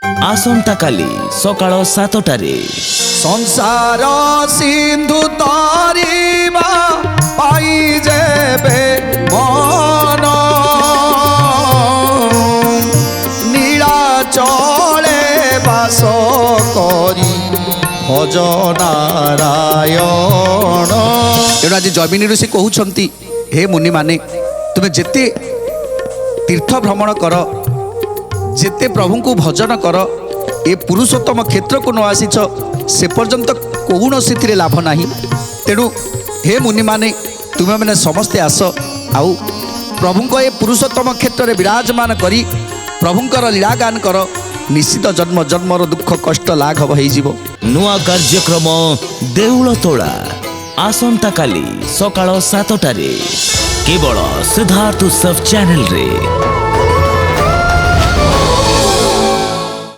आसंता काली सकाळ 7टारे संसार सिंधु तारिबा पाई जेबे मन नीलाचले बास करी भज नारायण। तेणु आज जैमिनी ऋषि कहउछंती हे मुनि माने तुमे जेते तीर्थ भ्रमण कर जेते प्रभु को भजन कर ए पुरुषोत्तम क्षेत्र को न आसीच से पर्यंत कौनसी लाभ नाही। तेणु हे मुनि माने तुमे मैंने समस्ते आस आउ प्रभु को ए पुरुषोत्तम क्षेत्र में विराजमान करी प्रभुंकर लीला गान कर निश्चित जन्म जन्मर दुख कष्ट लाघव हो नुआ कार्यक्रम देउल तोला आसंता काली सकाळ 7टारे केवल सिद्धार्थ उत्सव चैनल रे।